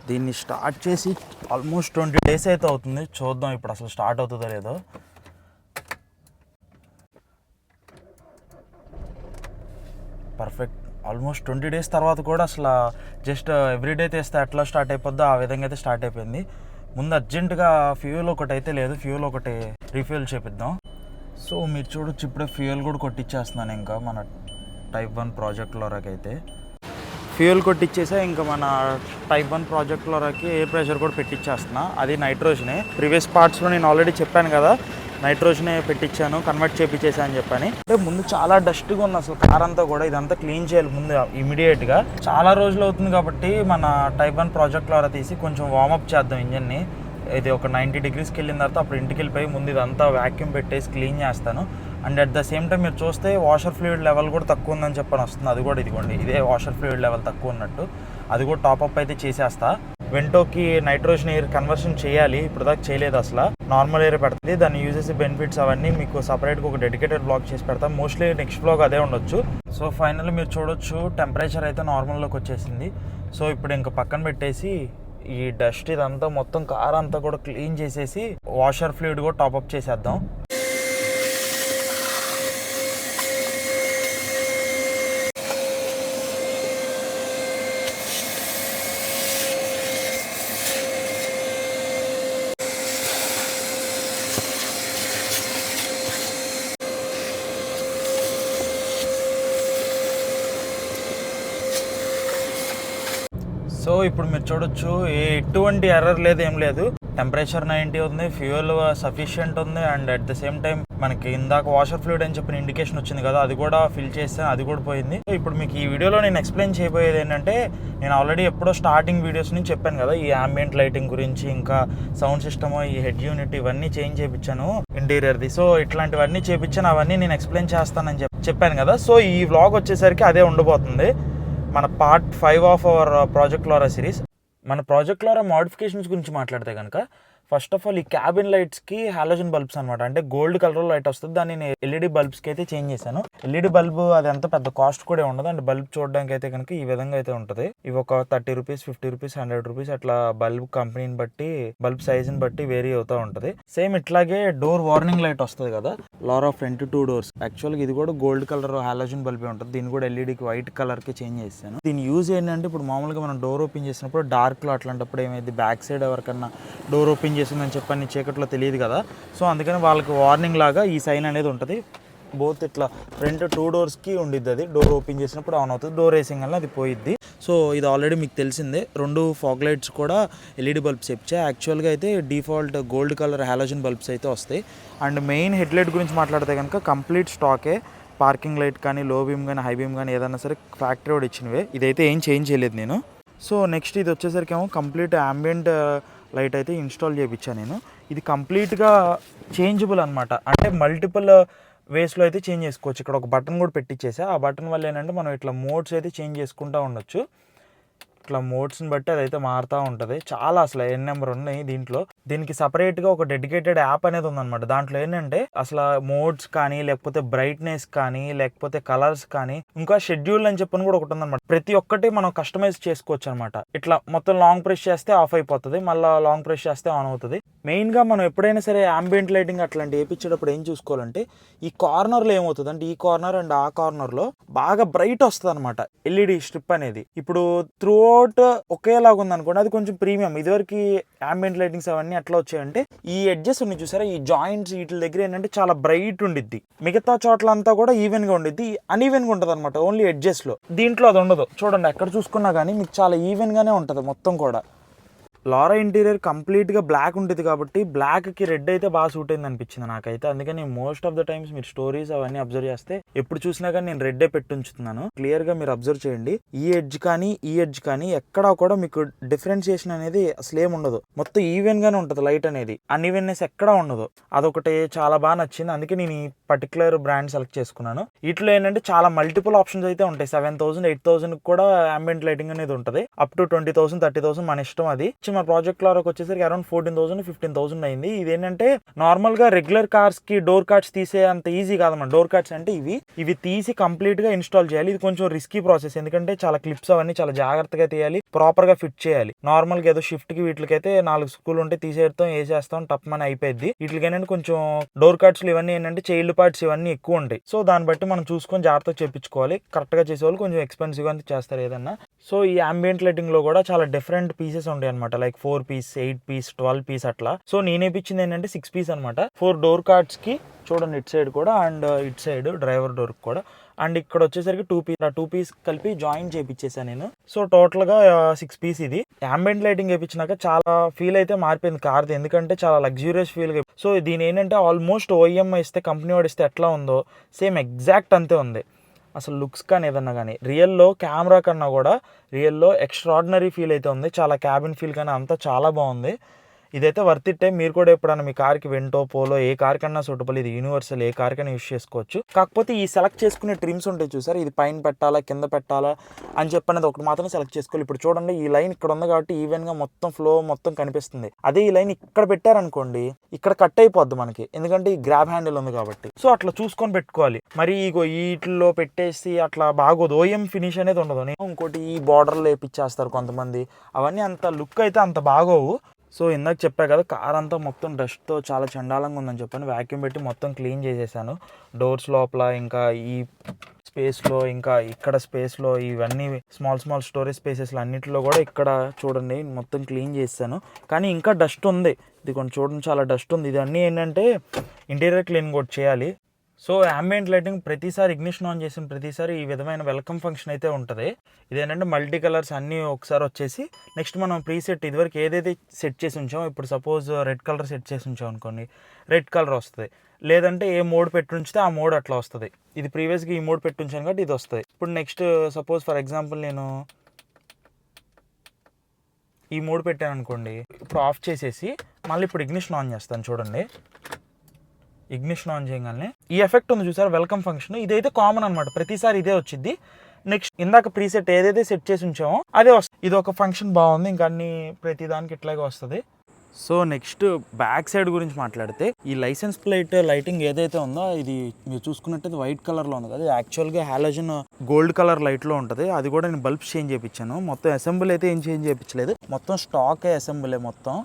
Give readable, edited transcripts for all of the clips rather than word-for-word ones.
దీన్ని స్టార్ట్ చేసి almost 20 days అయితే అవుతుంది. చూద్దాం ఇప్పుడు అసలు స్టార్ట్ అవుతుందో లేదో. పర్ఫెక్ట్. ఆల్మోస్ట్ 20 days తర్వాత కూడా అసలు జస్ట్ ఎవ్రీడే తెస్తే ఎట్లా స్టార్ట్ అయిపోద్దో ఆ విధంగా అయితే స్టార్ట్ అయిపోయింది. ముందు అర్జెంటుగా ఫ్యూయల్ ఒకటి అయితే లేదు, ఫ్యూయల్ ఒకటి రీఫ్యూయల్ చేపిద్దాం. సో మీరు చూడొచ్చు ఇప్పుడే ఫ్యూయల్ కూడా కొట్టించేస్తున్నాను. ఇంకా మన టైప్ 1 ప్రాజెక్ట్లోకి అయితే ఫ్యూయల్ కొట్టించేసా. ఇంకా మన టైప్ 1 ప్రాజెక్ట్లోకి ఎయిర్ ప్రెషర్ కూడా పెట్టించేస్తున్నా. అది నైట్రోజనే. ప్రీవియస్ పార్ట్స్లో నేను ఆల్రెడీ చెప్పాను కదా, నైట్రోజనే పెట్టించాను, కన్వర్ట్ చేపించేసా అని చెప్పని. అంటే ముందు చాలా డస్ట్గా ఉంది అసలు కార్ అంతా కూడా. ఇదంతా క్లీన్ చేయాలి ముందు ఇమీడియట్గా. చాలా రోజులు అవుతుంది కాబట్టి మన టైప్ 1 ప్రాజెక్ట్లో తీసి కొంచెం వార్మప్ చేద్దాం ఇంజన్ని. ఇది ఒక 90 degreesకి వెళ్ళిన తర్వాత అప్పుడు ఇంటికి వెళ్ళిపోయి ముందు ఇదంతా వ్యాక్యూమ్ పెట్టేసి క్లీన్ చేస్తాను. And at the same time మీరు చూస్తే వాషర్ ఫ్లూయిడ్ లెవెల్ కూడా తక్కువ ఉందని చెప్పని వస్తుంది. అది కూడా ఇదిగోండి, ఇదే వాషర్ ఫ్లూయిడ్ లెవెల్ తక్కువ ఉన్నట్టు. అది కూడా టాప్అప్ అయితే చేసేస్తా. వెంటోకి నైట్రోజన్ ఎయిర్ కన్వర్షన్ చేయాలి, ఇప్పుడు దాకా చేయలేదు అసలు. నార్మల్ ఎయిర్ పెడుతుంది. దాన్ని యూజెస్ బెనిఫిట్స్ అవన్నీ మీకు సపరేట్గా ఒక డెడికేటెడ్ బ్లాగ్ చేసి పెడతాం. మోస్ట్లీ నెక్స్ట్ బ్లాగ్ అదే ఉండొచ్చు. సో ఫైనల్లీ మీరు చూడొచ్చు టెంపరేచర్ అయితే నార్మల్లోకి వచ్చేసింది. సో ఇప్పుడు ఇంకా పక్కన పెట్టేసి ఈ డస్ట్ ఇదంతా మొత్తం కార్ అంతా కూడా క్లీన్ చేసేసి వాషర్ ఫ్లూయిడ్ కూడా టాప్అప్ చేసేద్దాం. సో ఇప్పుడు మీరు చూడొచ్చు ఎటువంటి ఎర్రర్ లేదు, ఏం లేదు. టెంపరేచర్ 90 ఉంది, ఫ్యూయల్ సఫిషియంట్ ఉంది. And at the same time మనకి ఇందాక వాషర్ ఫ్లూయిడ్ అని చెప్పిన ఇండికేషన్ వచ్చింది కదా, అది కూడా ఫిల్ చేస్తాను, అది కూడా పోయింది. ఇప్పుడు మీకు ఈ వీడియోలో నేను ఎక్స్ప్లెయిన్ చేయబోయేది ఏంటంటే, నేను ఆల్రెడీ ఎప్పుడో స్టార్టింగ్ వీడియోస్ నుంచి చెప్పాను కదా ఈ అంబియంట్ లైటింగ్ గురించి, ఇంకా సౌండ్ సిస్టమ్, ఈ హెడ్ యూనిట్ ఇవన్నీ చేంజ్ చేయించాను ఇంటీరియర్ది. సో ఇట్లాంటివన్నీ చేయించాను, అవన్నీ నేను ఎక్స్ప్లెయిన్ చేస్తానని చెప్పాను కదా. సో ఈ వ్లాగ్ వచ్చేసరికి అదే ఉండబోతుంది. మన part 5 of our project LoRa series. మన ప్రాజెక్ట్ లోరా మోడిఫికేషన్స్ గురించి మాట్లాడితే కనుక, ఫస్ట్ ఆఫ్ ఆల్ ఈ క్యాబిన్ లైట్స్కి హాలోజన్ బల్బ్స్ అనమాట. అంటే గోల్డ్ కలర్ లైట్ వస్తుంది, దాన్ని నేను ఎల్ఈడి బల్బ్స్కి అయితే చేంజ్ చేశాను. ఎల్ఈడి బల్బ్ అది అంత పెద్ద కాస్ట్ కూడా ఉండదు. అండ్ బల్బ్ చూడడానికి అయితే కనుక ఈ విధంగా అయితే ఉంటుంది. ఇవి ఒక 30 రూపీస్, 50 రూపీస్, 100 రూపీస్ అట్లా బల్బ్ కంపెనీని బట్టి, బల్బ్ సైజుని బట్టి వేరీ అవుతూ ఉంటుంది. సేమ్ ఇట్లాగే డోర్ వార్నింగ్ లైట్ వస్తుంది కదా, లోరా ఫ్రంట్ 2 doors. యాక్చువల్గా ఇది కూడా గోల్డ్ కలర్ హాలోజన్ బల్బే ఉంటుంది. దీన్ని కూడా ఎల్ఈడికి వైట్ కలర్కి చేంజ్ చేశాను. దీని యూజ్ ఏంటంటే, ఇప్పుడు మామూలుగా మనం డోర్ ఓపెన్ చేసినప్పుడు డార్క్లో అట్లాంటప్పుడు ఏమైంది, బ్యాక్ సైడ్ ఎవరికన్నా డోర్ ఓపెన్ చేసిందని చెప్పని చీకట్లో తెలియదు కదా. సో అందుకని వాళ్ళకి వార్నింగ్ లాగా ఈ సైన్ అనేది ఉంటుంది. బోత్ ఇట్లా ఫ్రంట్ 2 doors ఉండిద్ది. అది డోర్ ఓపెన్ చేసినప్పుడు ఆన్ అవుతుంది, డోర్ వేసింగ్ వల్ల అది పోయిద్ది. సో ఇది ఆల్రెడీ మీకు తెలిసిందే. 2 ఫాగ్ లైట్స్ కూడా ఎల్ఈడి బల్బ్స్ ఇచ్చా. యాక్చువల్గా అయితే default gold colour halogen bulbs అయితే వస్తాయి. అండ్ మెయిన్ హెడ్ లైట్ గురించి మాట్లాడితే కనుక కంప్లీట్ స్టాకే. పార్కింగ్ లైట్ కానీ, లో బీమ్ కానీ, హై బీమ్ కానీ ఏదైనా సరే ఫ్యాక్టరీ కూడా ఇచ్చినవే. ఇదైతే ఏం చేంజ్ చేయలేదు నేను. సో నెక్స్ట్ ఇది వచ్చేసరికి ఏమో కంప్లీట్ అంబియంట్ లైట్ అయితే ఇన్స్టాల్ చేయించాను నేను. ఇది కంప్లీట్గా చేంజబుల్ అనమాట. అంటే మల్టిపుల్ వేస్లో అయితే చేంజ్ చేసుకోవచ్చు. ఇక్కడ ఒక బటన్ కూడా పెట్టించేసా. ఆ బటన్ వల్ల ఏంటంటే మనం ఇట్లా మోడ్స్ అయితే చేంజ్ చేసుకుంటూ ఉండొచ్చు. ఇట్లా మోడ్స్ని బట్టి అదైతే మారుతూ ఉంటుంది. చాలా అసలు ఎన్ నెంబర్ ఉన్నాయి దీంట్లో. దీనికి సపరేట్గా ఒక డెడికేటెడ్ యాప్ అనేది ఉందన్నమాట. దాంట్లో ఏంటంటే అసలు మోడ్స్ కానీ, లేకపోతే బ్రైట్నెస్ కానీ, లేకపోతే కలర్స్ కానీ, ఇంకా షెడ్యూల్ అని చెప్పని కూడా ఒకటి ఉందన్నమాట. ప్రతి ఒక్కటి మనం కస్టమైజ్ చేసుకోవచ్చు అనమాట. ఇట్లా మొత్తం లాంగ్ ప్రెస్ చేస్తే ఆఫ్ అయిపోతుంది, మళ్ళీ లాంగ్ ప్రెస్ చేస్తే ఆన్ అవుతుంది. మెయిన్గా మనం ఎప్పుడైనా సరే అంబియంట్ లైటింగ్ అట్లాంటి వేయించేటప్పుడు ఏం చూసుకోవాలంటే, ఈ కార్నర్లో ఏమవుతుంది అంటే, ఈ కార్నర్ అండ్ ఆ కార్నర్లో బాగా బ్రైట్ వస్తుంది అనమాట ఎల్ఈడి స్ట్రిప్ అనేది. ఇప్పుడు త్రూ అవుట్ ఒకేలాగా ఉంది అనుకోండి, అది కొంచెం ప్రీమియం. ఇదివరకు అంబియంట్ లైటింగ్స్ అవన్నీ ఎట్లా వచ్చాయంటే, ఈ ఎడ్జెస్ ఉన్నాయి చూసారా, ఈ జాయింట్స్ వీటి దగ్గర ఏంటంటే చాలా బ్రైట్ ఉండిద్ది. మిగతా చోట్లంతా కూడా ఈవెన్గా ఉండిద్ది, అన్ఈవెన్గా ఉంటుంది అనమాట ఓన్లీ ఎడ్జెస్లో. దీంట్లో అది ఉండదు. చూడండి ఎక్కడ చూసుకున్నా కానీ మీకు చాలా ఈవెన్గానే ఉంటుంది మొత్తం కూడా. లోరా ఇంటీరియర్ కంప్లీట్గా బ్లాక్ ఉంటుంది కాబట్టి బ్లాక్కి రెడ్ అయితే బాగా సూట్ అయింది అనిపించింది నాకైతే. అందుకని మోస్ట్ ఆఫ్ ద టైమ్స్ మీరు స్టోరీస్ అవన్నీ అబ్జర్వ్ చేస్తే ఎప్పుడు చూసినా కానీ నేను రెడ్డే పెట్టుంచుతున్నాను. క్లియర్గా మీరు అబ్జర్వ్ చేయండి. ఈ ఎడ్జ్ కానీ, ఈ ఎడ్జ్ కానీ ఎక్కడా కూడా మీకు డిఫరెన్షియేషన్ అనేది అసలు ఏమి ఉండదు. మొత్తం ఈవెన్గానే ఉంటుంది లైట్ అనేది, అన్ఈవెన్నెస్ ఎక్కడా ఉండదు. అదొకటి చాలా బాగా నచ్చింది. అందుకే నేను ఈ పర్టికులర్ బ్రాండ్ సెలెక్ట్ చేసుకున్నాను. వీటిలో ఏంటంటే చాలా మల్టిపుల్ ఆప్షన్స్ అయితే ఉంటాయి. 7,000, 8,000 కూడా అంబియంట్ లైటింగ్ అనేది ఉంటుంది. అప్ టు 20,000, 30,000 మన ఇష్టం. అది మన ప్రాజెక్ట్ లోకి వచ్చేసరికి అరౌండ్ 14,000, 15,000 అయింది. ఇదేంటంటే నార్మల్ గా రెగ్యులర్ కార్స్ కి డోర్ కార్డ్స్ తీసే అంత ఈజీ కాదన్నమాట. డోర్ కార్డ్స్ అంటే ఇవి తీసి కంప్లీట్ గా ఇన్స్టాల్ చేయాలి. ఇది కొంచెం రిస్కీ ప్రాసెస్, ఎందుకంటే చాలా క్లిప్స్ అవన్నీ చాలా జాగ్రత్తగా తీయాలి. ప్రాపర్గా ఫిట్ చేయాలి. నార్మల్గా ఏదో షిఫ్ట్కి వీటికైతే 4 స్క్రూలు ఉంటే తీసేస్తాం, వేసేస్తాం, టప్మని అయిపోయింది. వీటికైనా కొంచెం డోర్ కట్స్లు ఇవన్నీ ఏంటంటే చైల్డ్ పార్ట్స్ ఇవన్నీ ఎక్కువ ఉంటాయి. సో దాన్ని బట్టి మనం చూసుకొని జాగ్రత్తగా చేయించుకోవాలి. కరెక్ట్గా చేసేవాళ్ళు కొంచెం ఎక్స్పెన్సివ్గా చేస్తారు ఏదన్నా. సో ఈ అంబియంట్ లైటింగ్లో కూడా చాలా డిఫరెంట్ పీసెస్ ఉంటాయి అనమాట. లైక్ 4 పీస్, 8 పీస్, 12 పీస్ అట్లా. సో నేనేపించింది ఏంటంటే 6 పీస్ అనమాట. 4 డోర్ కార్డ్స్కి చూడండి ఇటు సైడ్ కూడా అండ్ ఇటు సైడ్ డ్రైవర్ డోర్కి కూడా. అండ్ ఇక్కడ వచ్చేసరికి 2 పీస్ కలిపి జాయిన్ చేయించేసాను నేను. సో టోటల్గా 6 పీస్ ఇది. అంబియంట్ లైటింగ్ వేయించినాక చాలా ఫీల్ అయితే మారిపోయింది కార్ది, ఎందుకంటే చాలా లగ్జూరియస్ ఫీల్. సో దీని ఏంటంటే ఆల్మోస్ట్ ఓఎం ఇస్తే కంపెనీ వాడు ఇస్తే ఎట్లా ఉందో సేమ్ ఎగ్జాక్ట్ అంతే ఉంది. అసలు లుక్స్ కానీ ఏదన్నా కానీ రియల్లో కెమెరా కన్నా కూడా రియల్లో ఎక్స్ట్రాడినరీ ఫీల్ అయితే ఉంది. చాలా క్యాబిన్ ఫీల్ కానీ అంతా చాలా బాగుంది. ఇదైతే వర్త్ ఇట్టే. మీరు కూడా ఎప్పుడన్నా మీ కార్కి వెంటో, పోలో ఏ కార్ కన్నా సూటబుల్. ఇది యూనివర్సల్, ఏ కార్ కన్నా యూస్ చేసుకోవచ్చు. కాకపోతే ఈ సెలెక్ట్ చేసుకునే ట్రిమ్స్ ఉంటాయి చూసారు, ఇది పైన పెట్టాలా కింద పెట్టాలా అని చెప్పనేది ఒకటి మాత్రం సెలెక్ట్ చేసుకోవాలి. ఇప్పుడు చూడండి ఈ లైన్ ఇక్కడ ఉంది కాబట్టి ఈవెన్గా మొత్తం ఫ్లో మొత్తం కనిపిస్తుంది. అదే ఈ లైన్ ఇక్కడ పెట్టారనుకోండి ఇక్కడ కట్ అయిపోద్ది మనకి, ఎందుకంటే ఈ గ్రాబ్ హ్యాండిల్ ఉంది కాబట్టి. సో అట్లా చూసుకొని పెట్టుకోవాలి. మరి ఇగో వీటిల్లో పెట్టేసి అట్లా బాగోదు, ఓఎం ఫినిష్ అనేది ఉండదు. ఇంకోటి ఈ బార్డర్లో వేపిచ్చేస్తారు కొంతమంది, అవన్నీ అంత లుక్ అయితే అంత బాగోవు. సో ఇందాక చెప్పా కదా కార్ అంతా మొత్తం డస్ట్తో చాలా చండాలంగా ఉందని చెప్పాను. వ్యాక్యూమ్ పెట్టి మొత్తం క్లీన్ చేసేసాను. డోర్స్ లోపల, ఇంకా ఈ స్పేస్లో, ఇంకా ఇక్కడ స్పేస్లో, ఇవన్నీ స్మాల్ స్టోరేజ్ స్పేసెస్లో అన్నింటిలో కూడా ఇక్కడ చూడండి మొత్తం క్లీన్ చేశాను. కానీ ఇంకా డస్ట్ ఉంది. ఇది కొంచెం చూడండి చాలా డస్ట్ ఉంది. ఇది అన్నీ ఏంటంటే ఇంటీరియర్ క్లీన్ కూడా చేయాలి. సో అంబియంట్ లైటింగ్ ప్రతిసారి ఇగ్నిషన్ ఆన్ చేసిన ప్రతిసారి ఈ విధమైన వెల్కమ్ ఫంక్షన్ అయితే ఉంటుంది. ఇదేంటంటే మల్టీ కలర్స్ అన్నీ ఒకసారి వచ్చేసి నెక్స్ట్ మనం ప్రీసెట్ ఇదివరకు ఏదైతే సెట్ చేసి ఉంచామో, ఇప్పుడు సపోజ్ రెడ్ కలర్ సెట్ చేసి ఉంచాం అనుకోండి, రెడ్ కలర్ వస్తుంది. లేదంటే ఏ మోడ్ పెట్టి ఉంచితే ఆ మోడ్ అట్లా వస్తుంది. ఇది ప్రీవియస్గా ఈ మోడ్ పెట్టి ఉంచాను కాబట్టి ఇది వస్తుంది. ఇప్పుడు నెక్స్ట్ సపోజ్ ఫర్ ఎగ్జాంపుల్ నేను ఈ మోడ్ పెట్టాను అనుకోండి, ఇప్పుడు ఆఫ్ చేసేసి మళ్ళీ ఇప్పుడు ఇగ్నిషన్ ఆన్ చేస్తాను. చూడండి ఇగ్నిషన్ ఆన్ చేయగానే ఈ ఎఫెక్ట్ ఉంది చూసారు, వెల్కమ్ ఫంక్షన్. ఇదైతే కామన్ అనమాట, ప్రతిసారి ఇదే వచ్చింది. నెక్స్ట్ ఇందాక ప్రీసెట్ ఏదైతే సెట్ చేసి ఉంచామో అదే వస్తుంది. ఇది ఒక ఫంక్షన్ బాగుంది, ఇంకా అన్ని ప్రతి దానికి ఇట్లాగే వస్తుంది. సో నెక్స్ట్ బ్యాక్ సైడ్ గురించి మాట్లాడితే ఈ లైసెన్స్ ప్లేట్ లైటింగ్ ఏదైతే ఉందో ఇది మీరు చూసుకున్నట్టయితే వైట్ కలర్లో ఉంది కదా, యాక్చువల్గా హాలోజన్ గోల్డ్ కలర్ లైట్లో ఉంటుంది. అది కూడా నేను బల్బ్స్ చేంజ్ చేయించాను. మొత్తం అసెంబుల్ అయితే ఏం చేంజ్ చేయించలేదు, మొత్తం స్టాక్ అసెంబులే మొత్తం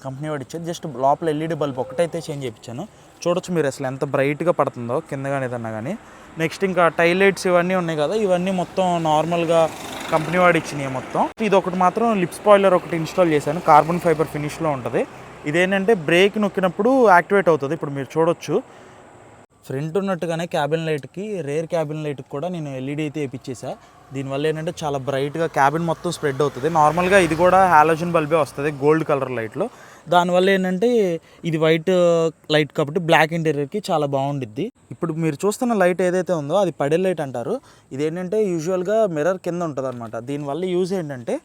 కంపెనీ వాడు ఇచ్చేది. జస్ట్ లోపల ఎల్ఈడి బల్బ్ ఒకటైతే చేంజ్ చేయించాను. చూడొచ్చు మీరు అసలు ఎంత బ్రైట్గా పడుతుందో కింద కానీ ఏదన్నా కానీ. నెక్స్ట్ ఇంకా టైల్ లైట్స్ ఇవన్నీ ఉన్నాయి కదా, ఇవన్నీ మొత్తం నార్మల్గా కంపెనీ వాడు ఇచ్చినాయి మొత్తం. ఇది ఒకటి మాత్రం లిప్ స్పాయిలర్ ఒకటి ఇన్స్టాల్ చేశాను, కార్బన్ ఫైబర్ ఫినిష్లో ఉంటుంది. ఇదేంటంటే బ్రేక్ నొక్కినప్పుడు యాక్టివేట్ అవుతుంది. ఇప్పుడు మీరు చూడొచ్చు ఫ్రంట్ ఉన్నట్టుగానే క్యాబిన్ లైట్కి, రేర్ క్యాబిన్ లైట్కి కూడా నేను ఎల్ఈడి అయితే వేయించేసా. దీనివల్ల ఏంటంటే చాలా బ్రైట్గా క్యాబిన్ మొత్తం స్ప్రెడ్ అవుతుంది. నార్మల్గా ఇది కూడా హాలోజన్ బల్బే వస్తుంది గోల్డ్ కలర్ లైట్లో. దానివల్ల ఏంటంటే ఇది వైట్ లైట్ కాబట్టి బ్లాక్ ఇంటీరియర్కి చాలా బాగుండిద్ది. ఇప్పుడు మీరు చూస్తున్న లైట్ ఏదైతే ఉందో అది పడెల్ లైట్ అంటారు. ఇదేంటంటే యూజువల్గా మిర్రర్ కింద ఉంటుంది అనమాట. దీనివల్ల యూజ్ ఏంటంటే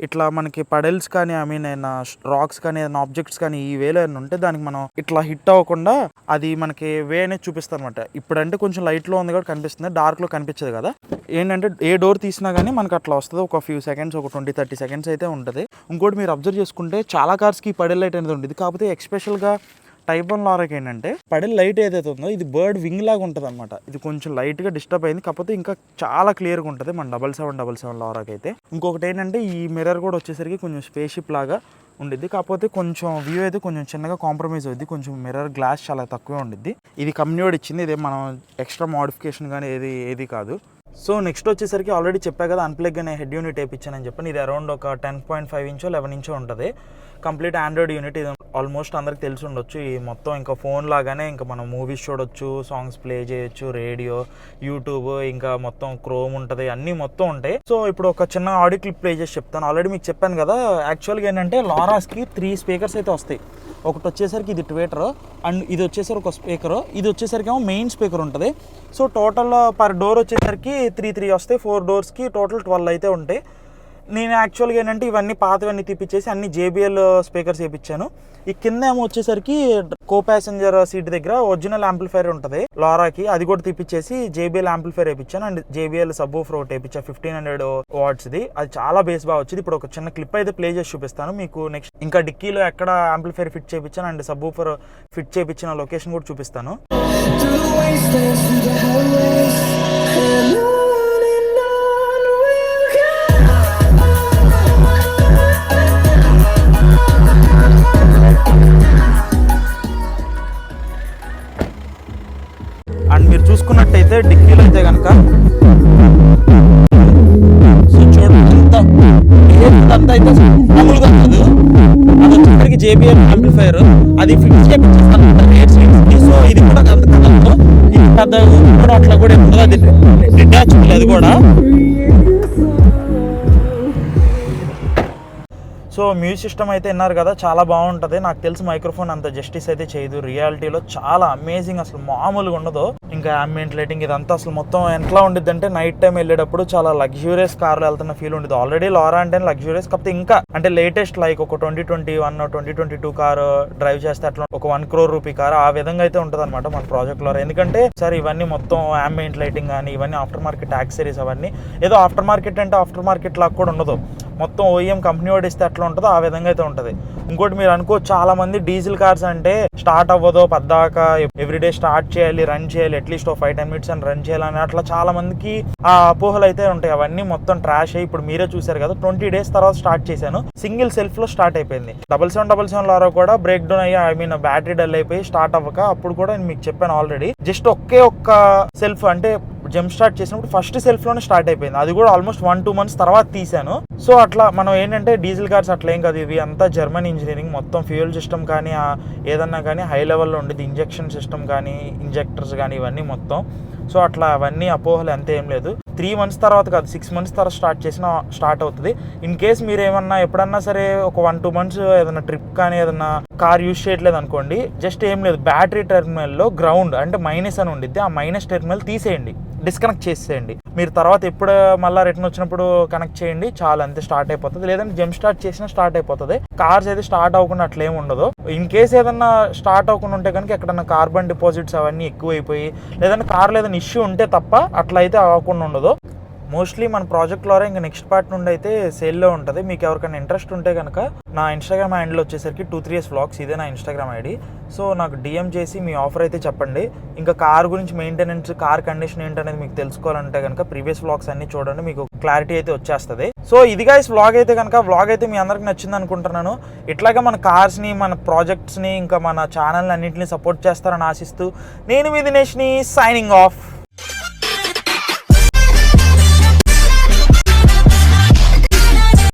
ఇట్లా మనకి పడెల్స్ కానీ ఏమైనా రాక్స్ కానీ ఏదైనా ఆబ్జెక్ట్స్ కానీ ఈ వేలో ఏమైనా ఉంటే దానికి మనం ఇట్లా హిట్ అవ్వకుండా అది మనకి వే అనేది చూపిస్తుంది అనమాట. ఇప్పుడంటే కొంచెం లైట్లో ఉంది కాబట్టి కనిపిస్తుంది, డార్క్లో కనిపించదు కదా. ఏంటంటే ఏ డోర్ తీసినా కానీ మనకు అట్లా వస్తుంది. ఒక ఫ్యూ సెకండ్స్, ఒక 20-30 సెకండ్స్ అయితే ఉంటుంది. ఇంకోటి మీరు అబ్జర్వ్ చేసుకుంటే చాలా కార్స్కి పడెల్ లైట్ అనేది ఉంటుంది. కాకపోతే ఎక్స్పెషల్గా టైప్ 1 లారాకి ఏంటంటే పడెల్ లైట్ ఏదైతే ఉందో ఇది బర్డ్ వింగ్ లాగా ఉంటుంది అనమాట. ఇది కొంచెం లైట్గా డిస్టర్బ్ అయింది, కాకపోతే ఇంకా చాలా క్లియర్గా ఉంటుంది మన 7777 లారాకి అయితే. ఇంకొకటి ఏంటంటే ఈ మిర్రర్ కూడా వచ్చేసరికి కొంచెం స్పేస్ షిప్ లాగా ఉండిద్ది, కాకపోతే కొంచెం వ్యూ అయితే కొంచెం చిన్నగా కాంప్రమైజ్ అవుద్ది. కొంచెం మిర్రర్ గ్లాస్ చాలా తక్కువే ఉండిద్ది. ఇది కంపెనీ వాడు ఇచ్చింది, ఇదే మనం ఎక్స్ట్రా మోడిఫికేషన్ కానీ ఏది కాదు. సో నెక్స్ట్ వచ్చేసరికి ఆల్రెడీ చెప్పా కదా అన్ప్లగ్ అనే హెడ్ యూనిట్ వేయించానని చెప్పాను. ఇది అరౌండ్ ఒక 10.5 ఇంచో 11 ఇంచో ఉంటుంది. Complete Android unit. ఇది ఆల్మోస్ట్ అందరికి తెలిసి ఉండొచ్చు. ఈ మొత్తం ఇంకా ఫోన్ లాగానే ఇంకా మనం మూవీస్ చూడొచ్చు, సాంగ్స్ ప్లే చేయొచ్చు, రేడియో, యూట్యూబ్, ఇంకా మొత్తం క్రోమ్ ఉంటుంది, అన్నీ మొత్తం ఉంటాయి. సో ఇప్పుడు ఒక చిన్న ఆడియో క్లిప్ ప్లే చేసి చెప్తాను. ఆల్రెడీ మీకు చెప్పాను కదా యాక్చువల్గా ఏంటంటే లారాస్కి 3 స్పీకర్స్ అయితే వస్తాయి. ఒకటి వచ్చేసరికి ఇది ట్వేటర్, అండ్ ఇది వచ్చేసరికి ఒక స్పీకరు, ఇది వచ్చేసరికి ఏమో మెయిన్ స్పీకర్ ఉంటుంది. సో టోటల్ పర్ డోర్ వచ్చేసరికి 3 వస్తాయి. 4 డోర్స్కి టోటల్ 12 అయితే ఉంటాయి. నేను యాక్చువల్గా ఏంటంటే ఇవన్నీ పాతవన్నీ తీపిచ్చేసి అన్ని JBL స్పీకర్స్ వేయించాను. ఈ కింద ఏమో వచ్చేసరికి కో ప్యాసింజర్ సీట్ దగ్గర ఒరిజినల్ యాంప్లిఫైర్ ఉంటుంది లారాకి, అది కూడా తీపిచ్చేసి JBL యాంప్లిఫైర్ వేయించాను. అండ్ JBL సబ్ వూఫర్ ఒకటి వేయించా 1500 వాట్స్ది, అది చాలా బేస్ బాగా వచ్చింది. ఇప్పుడు ఒక చిన్న క్లిప్ అయితే ప్లే చేసి చూపిస్తాను మీకు. నెక్స్ట్ ఇంకా డిక్కీలో ఎక్కడ యాంప్లిఫైర్ ఫిట్ చేయించాను అండ్ సబ్ వూఫర్ ఫిట్ చేయించిన లొకేషన్ కూడా చూపిస్తాను. JBL యాంప్లిఫైర్ అది ఫిక్స్ చేయించేస్తాను. సో ఇది కూడా కదలదు, ఇది పెద్ద ఊపిరి అట్లా కూడా ఉండదు, అది డిటాచబుల్ అది కూడా. సో మ్యూజిక్ సిస్టమ్ అయితే విన్నారు కదా, చాలా బాగుంటుంది. నాకు తెలిసి మైక్రోఫోన్ అంత జస్టిస్ అయితే చేయదు, రియాలిటీలో చాలా అమేజింగ్, అసలు మామూలుగా ఉండదు. ఇంకా అంబియంట్ లైటింగ్ ఇదంతా అసలు మొత్తం ఎట్లా ఉండిద్ది అంటే నైట్ టైం వెళ్ళేటప్పుడు చాలా లగ్జూరియస్ కార్లో వెళ్తున్న ఫీల్ ఉండేది. ఆల్రెడీ లారా అంటే లగ్జూరియస్, కాకపోతే ఇంకా అంటే లేటెస్ట్ లైక్ ఒక 2021 2022 కారు డ్రైవ్ చేస్తే అట్లా ఒక 1 crore రూపీ కారు ఆ విధంగా అయితే ఉంటుంది అనమాట మన ప్రాజెక్ట్ లారా. ఎందుకంటే సార్ ఇవన్నీ మొత్తం అంబియంట్ లైటింగ్ కానీ ఇవన్నీ ఆఫ్టర్ మార్కెట్ యాక్సెసరీస్, అవన్నీ ఏదో ఆఫ్టర్ మార్కెట్ అంటే ఆఫ్టర్ మార్కెట్ లాగా కూడా ఉండదు, మొత్తం OEM కంపెనీ వాడు ఇస్తే అట్లా ఉంటుందో ఆ విధంగా అయితే ఉంటుంది. ఇంకోటి మీరు అనుకో, చాలా మంది డీజిల్ కార్స్ అంటే స్టార్ట్ అవ్వదో పద్దాక ఎవ్రీడే స్టార్ట్ చేయాలి, రన్ చేయాలి, అట్లీస్ట్ 5-10 minutes అని రన్ చేయాలని అట్లా చాలా మందికి ఆ అపోహలు అయితే ఉంటాయి. అవన్నీ మొత్తం ట్రాష్ అయ్యి ఇప్పుడు మీరే చూసారు కదా, 20 days తర్వాత స్టార్ట్ చేశాను, సింగిల్ సెల్ఫ్ లో స్టార్ట్ అయిపోయింది. 777 లారా కూడా బ్రేక్ డౌన్ అయ్యి, ఐ మీన్ బ్యాటరీ డల్ అయిపోయి స్టార్ట్ అవ్వక, అప్పుడు కూడా నేను మీకు చెప్పాను ఆల్రెడీ, జస్ట్ ఒక్క సెల్ఫ్ అంటే జంప్ స్టార్ట్ చేసినప్పుడు ఫస్ట్ సెల్ఫ్ లోనే స్టార్ట్ అయిపోయింది. అది కూడా ఆల్మోస్ట్ 1-2 months తర్వాత తీసాను. సో అట్లా మనం ఏంటంటే డీజిల్ కార్స్ అట్లా ఏం కాదు, ఇవి అంతా జర్మన్ ఇంజనీరింగ్, మొత్తం ఫ్యూయల్ సిస్టమ్ కానీ ఏదన్నా కానీ హై లెవెల్లో ఉండేది, ఇంజెక్షన్ సిస్టమ్ కానీ ఇంజెక్టర్స్ కానీ ఇవన్నీ మొత్తం. సో అట్లా అవన్నీ అపోహలు అంతే ఏం లేదు. 3 months తర్వాత కాదు, 6 months తర్వాత స్టార్ట్ అవుతుంది. ఇన్ కేస్ మీరు ఏమన్నా ఎప్పుడన్నా సరే ఒక 1-2 months ఏదైనా ట్రిప్ కానీ ఏదన్నా కార్ యూజ్ చేయట్లేదు అనుకోండి, జస్ట్ ఏం లేదు, బ్యాటరీ టెర్మినల్లో గ్రౌండ్ అంటే మైనస్ అని ఉండిద్ది, ఆ మైనస్ టెర్మినల్ తీసేయండి, డిస్కనెక్ట్ చేసేయండి. మీరు తర్వాత ఎప్పుడు మళ్ళీ రిటర్న్ వచ్చినప్పుడు కనెక్ట్ చేయండి, చాలా అంతే స్టార్ట్ అయిపోతుంది. లేదంటే జంప్ స్టార్ట్ చేసినా స్టార్ట్ అయిపోతుంది. కార్స్ అయితే స్టార్ట్ అవ్వకుండా అట్లా ఏమి ఉండదు. ఇన్ కేస్ ఏదన్నా స్టార్ట్ అవ్వకుండా ఉంటే కనుక ఎక్కడన్నా కార్బన్ డిపాజిట్స్ అవన్నీ ఎక్కువైపోయి లేదంటే కార్లో ఏదైనా ఇష్యూ ఉంటే తప్ప అట్లా అయితే అవ్వకుండా ఉండదు. మోస్ట్లీ మన ప్రాజెక్ట్ ద్వారా ఇంకా నెక్స్ట్ పార్ట్ నుండి అయితే సేల్లో ఉంటుంది. మీకు ఎవరికైనా ఇంట్రెస్ట్ ఉంటే కనుక నా ఇన్స్టాగ్రామ్ హ్యాండిల్ వచ్చేసరికి 2-3 vlogs, ఇదే నా ఇన్స్టాగ్రామ్ ఐడి. సో నాకు DM చేసి మీ ఆఫర్ అయితే చెప్పండి. ఇంకా కార్ గురించి మెయింటెనెన్స్, కార్ కండిషన్ ఏంటనేది మీకు తెలుసుకోవాలంటే కనుక ప్రీవియస్ వ్లాగ్స్ అన్ని చూడండి, మీకు క్లారిటీ అయితే వచ్చేస్తుంది. సో ఇది గైస్ వ్లాగ్ అయితే కనుక, వ్లాగ్ అయితే మీ అందరికి నచ్చింది అనుకుంటున్నాను. ఇట్లాగే మన కార్స్ని, మన ప్రాజెక్ట్స్ని, ఇంకా మన ఛానల్ అన్నింటినీ సపోర్ట్ చేస్తారని ఆశిస్తూ నేను మీ దినేష్ని సైనింగ్ ఆఫ్.